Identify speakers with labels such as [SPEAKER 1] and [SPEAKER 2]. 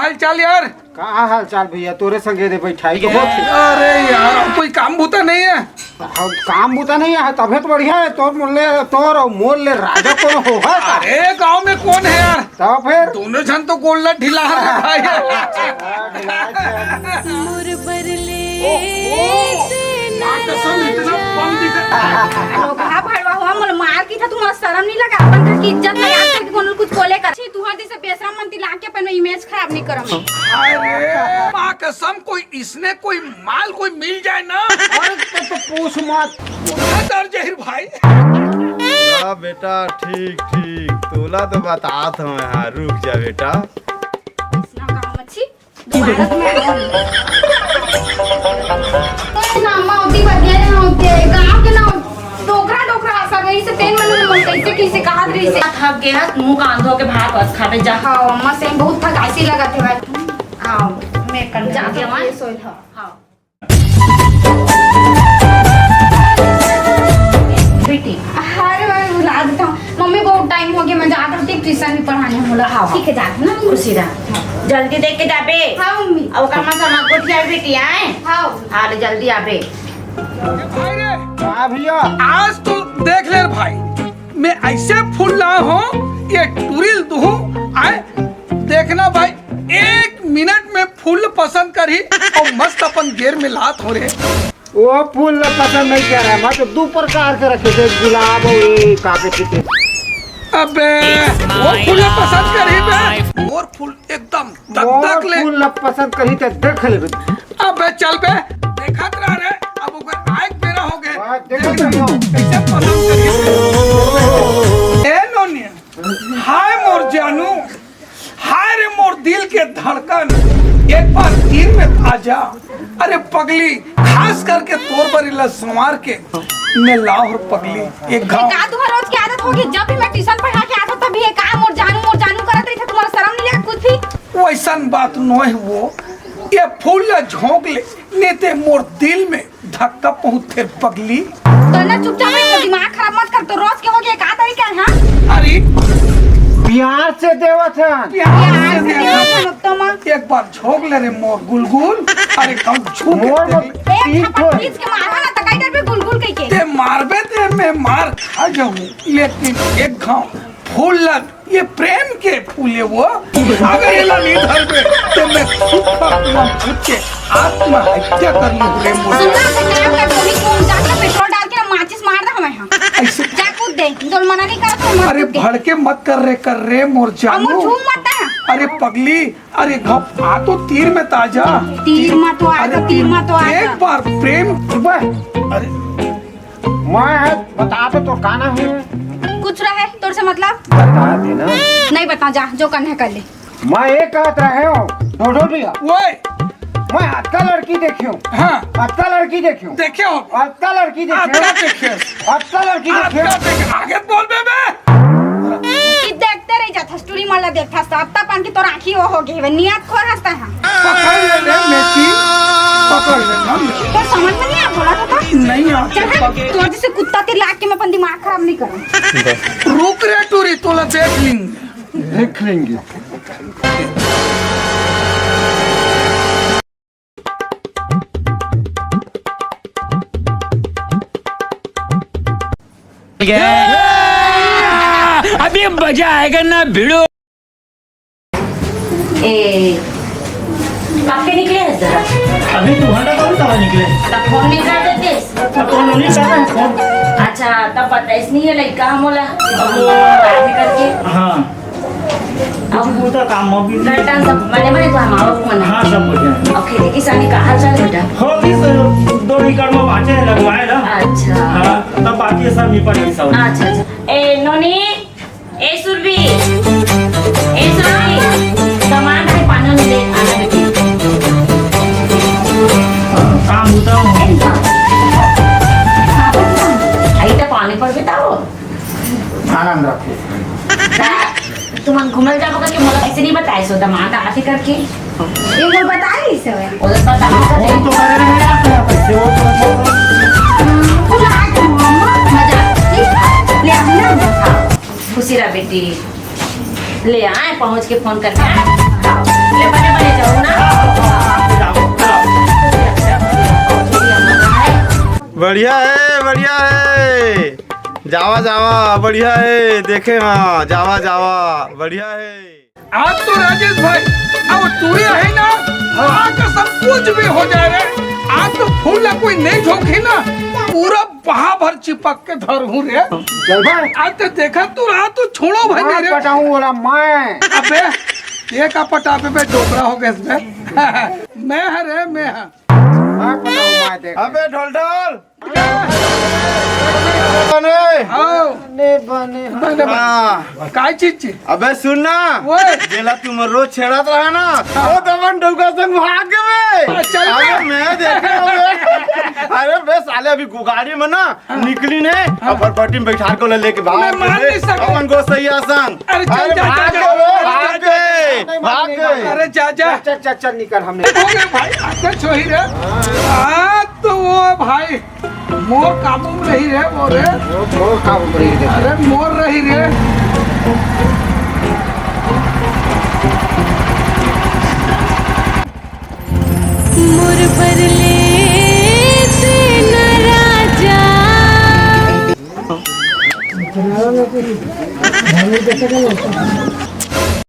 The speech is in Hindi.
[SPEAKER 1] हाल चाल यार?
[SPEAKER 2] कहाँ हाल चाल भैया, तोरे संगे दे बैठाई तो
[SPEAKER 1] अरे यार कोई काम बूता नहीं है?
[SPEAKER 2] काम बूता नहीं है, तबियत बढ़िया है। तोर और मोल ले राजा कौन हो है?
[SPEAKER 1] अरे गांव में कौन है यार?
[SPEAKER 2] तो फिर
[SPEAKER 1] दोनों जन तो गोल्डन ढिला है भाई।
[SPEAKER 3] मार की था, तुम्हारा शर्म नहीं लगा? अपन का की इज्जत नहीं आती कि कोनो कुछ बोले कर। छी तुहर जैसे बेशरम मनती लाके अपन इमेज खराब नहीं करम।
[SPEAKER 1] अरे मां कसम, कोई इसने कोई माल कोई मिल जाए ना।
[SPEAKER 2] अरे तो पूछ मत
[SPEAKER 1] दर जहीर भाई।
[SPEAKER 4] हाँ बेटा, ठीक ठीक तोला तो बतात हूँ यहाँ। रुक जा बेटा।
[SPEAKER 3] ना काम अच्छी भारत में ना माउती बदिया ना होते गांव के ना डोकरा डोकरा असर रही से तेन मन कैसे कैसे कहा रही से थक गया मुंह कान धो के भात बस खावे जा। हां अम्मा से बहुत थकासी लगा थे भाई। हां मैं कर जाके वहां सोई था। हां बेटी अरे मैं बुला देता हूं। मम्मी बहुत टाइम हो गया, मैं जा करती ट्यूशन भी पढ़ाने होला। हां ठीक है, जाते ना खुशी रहा।
[SPEAKER 5] जल्दी देख के जाबे।
[SPEAKER 3] हां मम्मी
[SPEAKER 5] अब कमा समा को जाए बेटी आए।
[SPEAKER 3] हां
[SPEAKER 5] हां जल्दी आबे।
[SPEAKER 1] भाई रे
[SPEAKER 2] हाँ भैया,
[SPEAKER 1] आज तो देख ले भाई, मैं ऐसे फूल रहा हूँ ये टूरिल दूँ आए देखना भाई। 1 मिनट में फूल पसंद करी और मस्त अपन गेर में लात हो रहे।
[SPEAKER 2] वो फूल पसंद नहीं कर रहा है। मैं तो 2 प्रकार के रखे थे, गुलाब और काके पीते।
[SPEAKER 1] अबे वो फूल पसंद करी बे, मोर फूल एकदम तक तक ले।
[SPEAKER 2] फूल पसंद करी तो देख ले।
[SPEAKER 1] अबे चल बे, देखा करा रे। अब अगर आए बेरा हो गए
[SPEAKER 2] देखो
[SPEAKER 1] कैसे पसंद करी। ए नोनिया हाय मोर जानू, हाय रे मोर दिल के धड़कन, एक बार तीर में आ जा। अरे पगली, खास करके तोर पर इला संवार के मैं लाहौर पगली एक घाव।
[SPEAKER 3] का तुम्हारा रोज की आदत होगी, जब भी मैं ट्यूशन पढ़ा के आता तभी ये काम मोर जानू करत रही थे। तुम्हारा शर्म नहीं लगा कुछ भी?
[SPEAKER 1] वैसन बात न है वो, ये फूल ला झोंक ले नेते मोर दिल में धक्का पहुंचे पगली।
[SPEAKER 3] तो ना चुपचाप अपना दिमाग खराब मत कर। तो रोज के हो गया का तरीका है? हां
[SPEAKER 1] अरे
[SPEAKER 2] प्यार से देवत है।
[SPEAKER 1] प्यार से
[SPEAKER 3] यार
[SPEAKER 1] दे।
[SPEAKER 3] तो मां
[SPEAKER 1] एक बार झोंक ले रे मोर गुलगुल। अरे कम झूम
[SPEAKER 2] मोर
[SPEAKER 1] के
[SPEAKER 3] एक थप्पड़ खींच के मारवा ना तकाई डर पे गुलगुल कह के।
[SPEAKER 1] ते मारबे ते मैं मार खा जाऊं, लेकिन एक घाव फूल लग ये प्रेम के फूले वो अगर ये नहीं धर पे तो मैं खुद के आत्महत्या कर लूं रे मोर।
[SPEAKER 3] सुनना से काम कर गोली को जाके पेट्रोल डाल के माचिस मार दे हमें। हां
[SPEAKER 1] ऐसे
[SPEAKER 3] जा कूद दे, जोल मना नहीं करत तो मत।
[SPEAKER 1] अरे भड़के मत कर रे मोर जानू।
[SPEAKER 3] हम झूम मत है।
[SPEAKER 1] अरे पगली, अरे घप आ तो तीर में ताजा।
[SPEAKER 3] तीर मत तो आ,
[SPEAKER 1] अरे
[SPEAKER 3] तीर मत तो आ।
[SPEAKER 1] एक बार प्रेम। अरे
[SPEAKER 2] मैं बता तो तो काना है
[SPEAKER 3] कुछ रहे तोर से मतलब
[SPEAKER 2] बता देना।
[SPEAKER 3] नहीं बता, जा जो करना है कर ले।
[SPEAKER 2] मैं एक कहत रहे हो छोड़ो भैया।
[SPEAKER 1] ओए
[SPEAKER 2] मैं अच्छा लड़की देखी हूँ।
[SPEAKER 1] हाँ
[SPEAKER 2] अच्छा लड़की देखी हूँ।
[SPEAKER 1] देखे हो?
[SPEAKER 2] अच्छा लड़की देखी
[SPEAKER 1] अच्छा
[SPEAKER 2] हूँ।
[SPEAKER 1] देखे।
[SPEAKER 2] अच्छा लड़की देखी
[SPEAKER 1] अच्छा
[SPEAKER 2] हूँ।
[SPEAKER 1] देखे। आगे बोल बे बे।
[SPEAKER 3] कि देखते रह जा थस्टूरी माला देखता सब तब पान की तोर आंखी वो हो गई है। नियत खोर हंसता है।
[SPEAKER 1] पकड़ ले रे मेथी, पकड़ ले ना।
[SPEAKER 3] तो समझ में नहीं आ बोला तो
[SPEAKER 1] नहीं आ
[SPEAKER 3] तोर जैसे कुत्ता ते लाग के मैं अपन दिमाग खराब नहीं करूं।
[SPEAKER 1] रुक रे टूरी, तोला देख लेंगे।
[SPEAKER 2] देख लेंगे।
[SPEAKER 6] अभी मजा आएगा ना भिड़ो।
[SPEAKER 5] ए कब के निकले हैं जरा?
[SPEAKER 6] अभी 2 घंटा कब तक निकले?
[SPEAKER 5] तब फोन नहीं कर देते?
[SPEAKER 6] अब तो नहीं कर रहे फोन।
[SPEAKER 5] अच्छा तब बताइस नहीं है लड़का हम बोला बातें करके।
[SPEAKER 6] हाँ अब पूरा काम अभी
[SPEAKER 5] घंटा सब मने तो हम आओ फोन।
[SPEAKER 6] हाँ सब बढ़िया।
[SPEAKER 5] और खेती किसानी का हाल चाल बेटा?
[SPEAKER 6] हो इस 2 एकड़ में बाँचे लगवाए ना।
[SPEAKER 5] अच्छा
[SPEAKER 6] हाँ तब बाकी सब निपट गई सब।
[SPEAKER 5] अच्छा अच्छा। ए नोनी, ए सुरभि, ए सुरभि सामान है पानी में ले आना बेटी।
[SPEAKER 6] काम होता हूँ।
[SPEAKER 5] आई तो पानी पर बिताओ।
[SPEAKER 2] आनंद रखो।
[SPEAKER 5] तुम घूमल जाओ करके मोला कैसे नहीं बताए सो दमाद आके करके
[SPEAKER 3] ये लोग बता रही से वे
[SPEAKER 5] उधर पर दाम
[SPEAKER 6] फोन तो करे नहीं आता है पैसे वो तो
[SPEAKER 3] पूरा आज मम्मा मजा ठीक ले आना।
[SPEAKER 5] खुशी रहा बेटी, ले आए पहुंच के फोन करके। ले बने बने जाओ ना।
[SPEAKER 4] बढ़िया है, बढ़िया है। जावा जावा, बढ़िया है। देखे हाँ, जावा जावा, बढ़िया है।
[SPEAKER 1] आज तो राजेश भाई अब तू है ना, आज तो सब कुछ भी हो जाए रे। आज तो फूल ला कोई नहीं झोंकी ना, पूरा बहा भर चिपक के धरू रे।
[SPEAKER 2] चल भाई
[SPEAKER 1] आज तो देखा तू रहा, तू छोड़ो भाई
[SPEAKER 2] मैं
[SPEAKER 1] मेरे।
[SPEAKER 2] पटाऊं बोला मैं।
[SPEAKER 1] अबे ये का पटापे पे डोकरा हो गया इसमें। मैं है रे, मैं है।
[SPEAKER 2] मैं पटाऊं मैं देख।
[SPEAKER 4] अबे ढोल ढोल
[SPEAKER 1] आओ
[SPEAKER 2] ने बने
[SPEAKER 1] बने
[SPEAKER 4] हाँ।
[SPEAKER 1] काय चीज
[SPEAKER 4] अबे सुन ना,
[SPEAKER 1] ओए
[SPEAKER 4] जेला तुम रोज छेड़त रहा ना, वो दमन डोका संग भाग गए।
[SPEAKER 1] चल
[SPEAKER 4] अरे मैं देखे होगे। अरे बे साले अभी गाड़ी में ना निकली ने, अब फटफटी में बैठा को लेके भाग
[SPEAKER 1] मैं मान नहीं सकता।
[SPEAKER 4] अपन को सही संग।
[SPEAKER 1] अरे चल
[SPEAKER 4] अरे
[SPEAKER 1] जा,
[SPEAKER 4] भाग
[SPEAKER 1] जा,
[SPEAKER 4] गए,
[SPEAKER 1] जा,
[SPEAKER 4] भाग
[SPEAKER 1] जा,
[SPEAKER 4] गए, भाग गए।
[SPEAKER 1] अरे जा जा
[SPEAKER 2] चल चल चल निकल हमने।
[SPEAKER 1] हो गए भाई, अच्छा छोही रे। तो वो भाई मोर काबू में नहीं रे, वो रे।
[SPEAKER 2] वो काबू में रही।
[SPEAKER 1] अरे मोर रही रे।
[SPEAKER 7] मोर बरले से न राजा